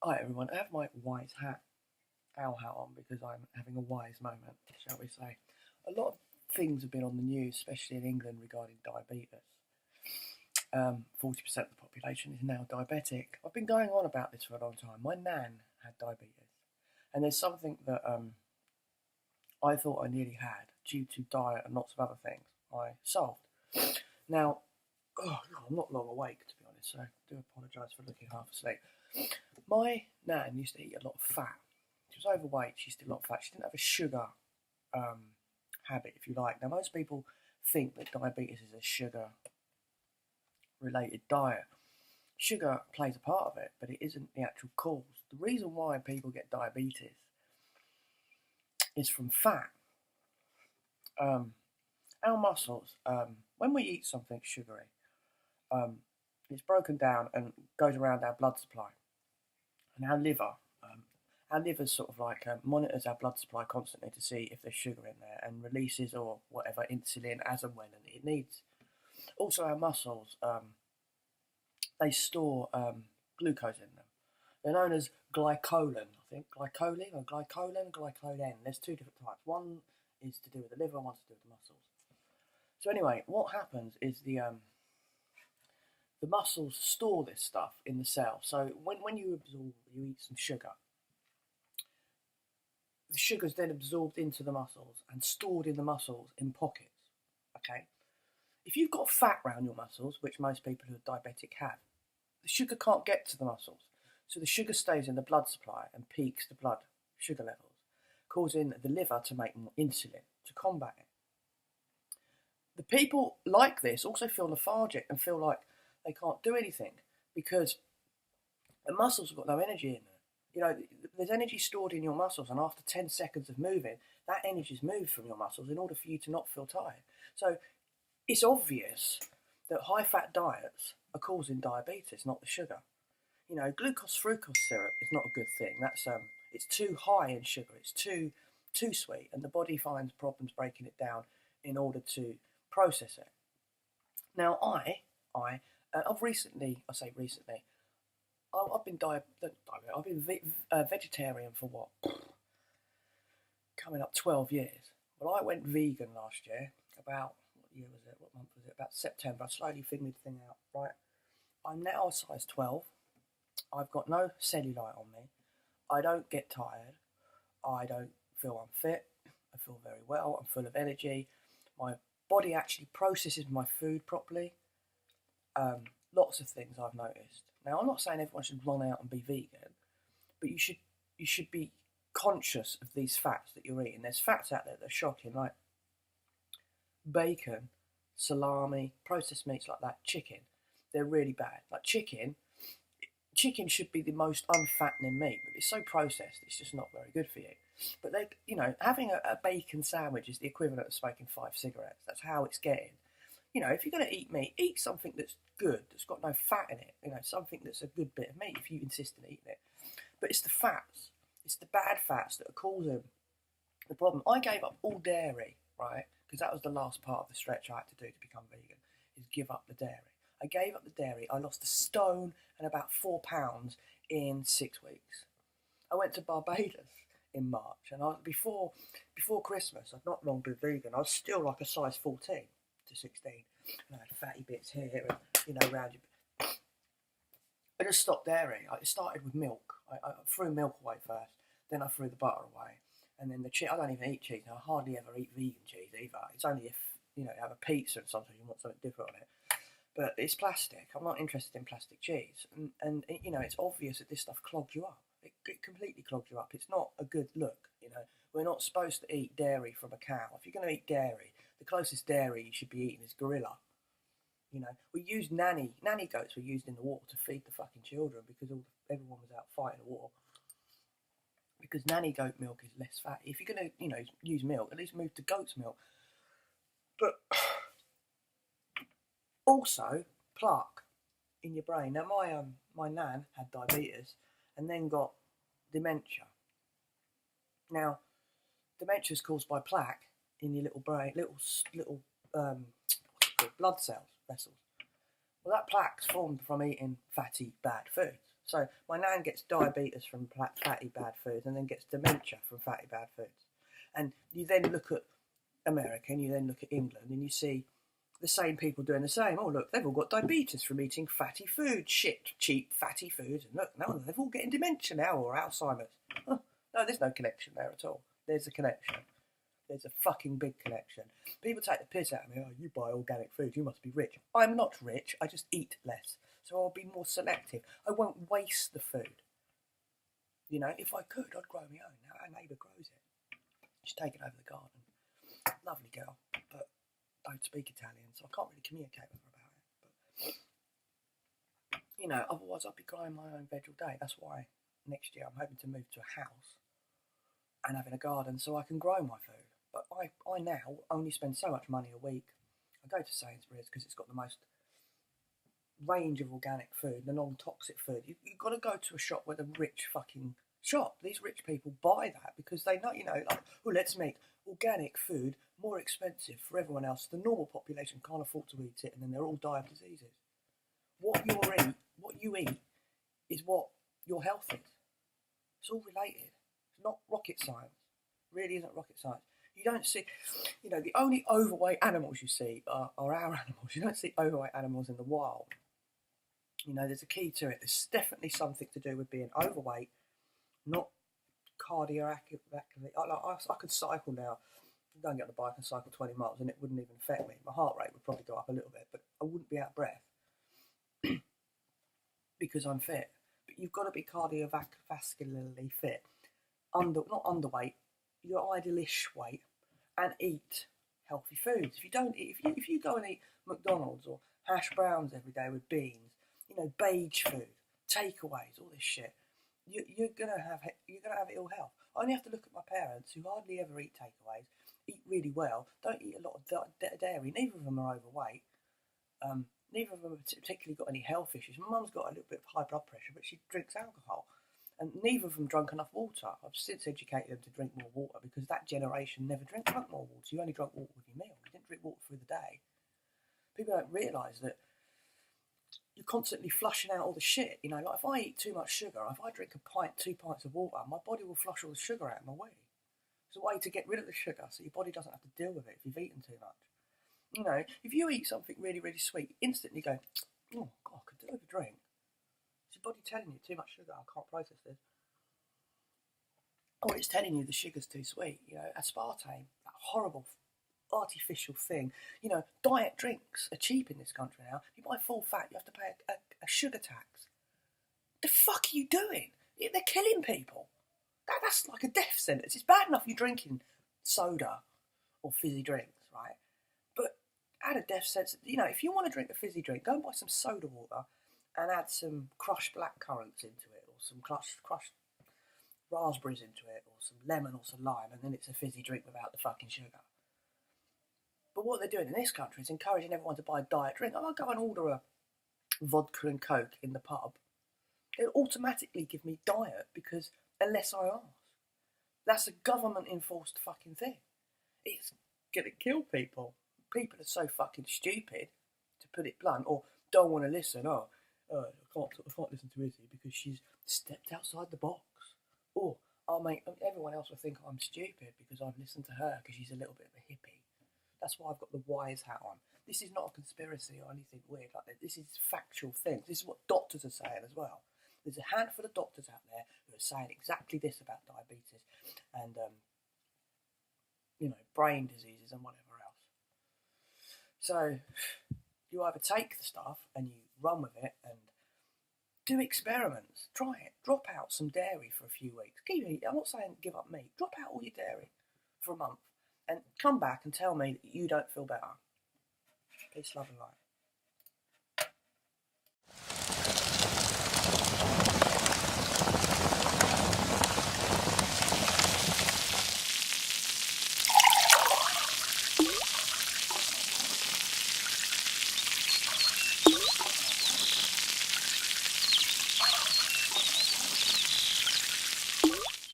Hi everyone, I have my wise owl hat on because I'm having a wise moment, shall we say. A lot of things have been on the news, especially in England, regarding diabetes. 40% of the population is now diabetic. I've been going on about this for a long time. My nan had diabetes, and there's something that I thought I nearly had due to diet and lots of other things I solved. Now, I'm not long awake to be honest, so I do apologise for looking half asleep. My nan used to eat a lot of fat. She was overweight, she used to eat a lot of fat. She didn't have a sugar habit, if you like. Now, most people think that diabetes is a sugar-related diet. Sugar plays a part of it, but it isn't the actual cause. The reason why people get diabetes is from fat. Our muscles, when we eat something sugary, it's broken down and goes around our blood supply. And our liver sort of like monitors our blood supply constantly to see if there's sugar in there and releases or whatever insulin as and when it needs. Also, our muscles, they store glucose in them. They're known as glycolin, I think. Glycolin or glycolen. There's two different types. One is to do with the liver, one's to do with the muscles. So anyway, what happens is the muscles store this stuff in the cell. So when you eat some sugar, the sugar's then absorbed into the muscles and stored in the muscles in pockets. Okay? If you've got fat around your muscles, which most people who are diabetic have, the sugar can't get to the muscles. So the sugar stays in the blood supply and peaks the blood sugar levels, causing the liver to make more insulin to combat it. The people like this also feel lethargic and feel like they can't do anything because the muscles have got no energy in there. You know, there's energy stored in your muscles, and after 10 seconds of moving, that energy is moved from your muscles in order for you to not feel tired. So it's obvious that high-fat diets are causing diabetes, not the sugar. You know, glucose-fructose syrup is not a good thing. That's it's too high in sugar. It's too sweet, and the body finds problems breaking it down in order to process it. Now, I've recently, I've been vegetarian for what? Coming up 12 years. Well, I went vegan last year, about, what year was it? What month was it? About September. I slowly figured the thing out, right? I'm now a size 12. I've got no cellulite on me. I don't get tired. I don't feel unfit. I feel very well. I'm full of energy. My body actually processes my food properly. Lots of things I've noticed. Now, I'm not saying everyone should run out and be vegan, but you should be conscious of these fats that you're eating. There's fats out there that are shocking, like bacon, salami, processed meats like that, chicken. They're really bad. Like chicken should be the most unfattening meat, but it's so processed, it's just not very good for you. But having a bacon sandwich is the equivalent of smoking 5 cigarettes. That's how it's getting. You know, if you're going to eat meat, eat something that's good, that's got no fat in it. You know, something that's a good bit of meat if you insist on eating it. But it's the fats, it's the bad fats that are causing the problem. I gave up all dairy, right? Because that was the last part of the stretch I had to do to become vegan, is give up the dairy. I gave up the dairy. I lost 1 stone and about 4 pounds in 6 weeks. I went to Barbados in March, and before Christmas, I'd not long been vegan. I was still like a size 14 to 16, and I had fatty bits here and around your. I just stopped dairy. I started with milk. I threw milk away first, then I threw the butter away, and then the cheese. I don't even eat cheese. I hardly ever eat vegan cheese either. It's only if you have a pizza and sometimes you want something different on it. But it's plastic. I'm not interested in plastic cheese, and it's obvious that this stuff clogs you up. It completely clogs you up. It's not a good look. We're not supposed to eat dairy from a cow. If you're going to eat dairy, the closest dairy you should be eating is gorilla. We used nanny goats were used in the war to feed the fucking children because everyone was out fighting a war. Because nanny goat milk is less fatty. If you're going to use milk, at least move to goat's milk. But also plaque in your brain. Now my nan had diabetes and then got dementia. Now dementia is caused by plaque in your little brain, little blood cells, vessels. Well, that plaque's formed from eating fatty, bad foods. So my nan gets diabetes from fatty bad foods, and then gets dementia from fatty bad foods. And you then look at America, and you then look at England, and you see the same people doing the same. Oh, look, they've all got diabetes from eating fatty food, cheap fatty foods. And look, no, they're all getting dementia now or Alzheimer's. Oh, no, there's no connection there at all. There's a connection. There's a fucking big connection. People take the piss out of me. Oh, you buy organic food, you must be rich. I'm not rich, I just eat less. So I'll be more selective. I won't waste the food. You know, if I could, I'd grow my own. Now our neighbour grows it. She's taken over the garden. Lovely girl, but don't speak Italian, so I can't really communicate with her about it. But, you know, otherwise I'd be growing my own veg all day. That's why next year I'm hoping to move to a house and having a garden so I can grow my food. But I now only spend so much money a week. I go to Sainsbury's because it's got the most range of organic food, the non-toxic food. You've got to go to a shop where the rich fucking shop. These rich people buy that because they know, you know, like, oh, let's make organic food more expensive for everyone else. The normal population can't afford to eat it, and then they're all die of diseases. What you eat is what your health is. It's all related. It's not rocket science. It really isn't rocket science. You don't see, you know, the only overweight animals you see are our animals. You don't see overweight animals in the wild. You know, there's a key to it. There's definitely something to do with being overweight, not cardiac. I could cycle now. Go and get on the bike and cycle 20 miles and it wouldn't even affect me. My heart rate would probably go up a little bit, but I wouldn't be out of breath because I'm fit. But you've got to be cardiovascularly fit. Not underweight, your idealish weight, and eat healthy foods. If you don't eat, if you go and eat McDonald's or hash browns every day with beans, you know, beige food, takeaways, all this shit, you're gonna have ill health. I only have to look at my parents who hardly ever eat takeaways, eat really well, don't eat a lot of dairy. Neither of them are overweight. Neither of them have particularly got any health issues. My mum's got a little bit of high blood pressure, but she drinks alcohol. And neither of them drunk enough water. I've since educated them to drink more water because that generation never drunk more water. You only drank water with your meal. You didn't drink water through the day. People don't realise that you're constantly flushing out all the shit. You know, like if I eat too much sugar, if I drink 2 pints of water, my body will flush all the sugar out of my way. It's a way to get rid of the sugar so your body doesn't have to deal with it if you've eaten too much. You know, if you eat something really, really sweet, you instantly go, oh, God, I could do with a drink. It's your body telling you too much sugar, I can't process this. Or it's telling you the sugar's too sweet. You know, aspartame, that horrible artificial thing. You know, diet drinks are cheap in this country now. If you buy full fat, you have to pay a sugar tax. The fuck are you doing? They're killing people. That's like a death sentence. It's bad enough you're drinking soda or fizzy drinks, right? But add a death sentence. You know, if you want to drink a fizzy drink, go and buy some soda water and add some crushed blackcurrants into it, or some crushed raspberries into it, or some lemon or some lime, and then it's a fizzy drink without the fucking sugar. But what they're doing in this country is encouraging everyone to buy a diet drink. I'll go and order a vodka and coke in the pub. It'll automatically give me diet because unless I ask. That's a government-enforced fucking thing. It's going to kill people. People are so fucking stupid, to put it blunt, or don't want to listen. I can't listen to Izzy because she's stepped outside the box. Or everyone else will think I'm stupid because I've listened to her because she's a little bit of a hippie. That's why I've got the wise hat on. This is not a conspiracy or anything weird like that. This is factual things. This is what doctors are saying as well. There's a handful of doctors out there who are saying exactly this about diabetes and, you know, brain diseases and whatever else. So you either take the stuff and you run with it and do experiments. Try it. Drop out some dairy for a few weeks. I'm not saying give up meat. Drop out all your dairy for a month and come back and tell me that you don't feel better. Peace, love and light.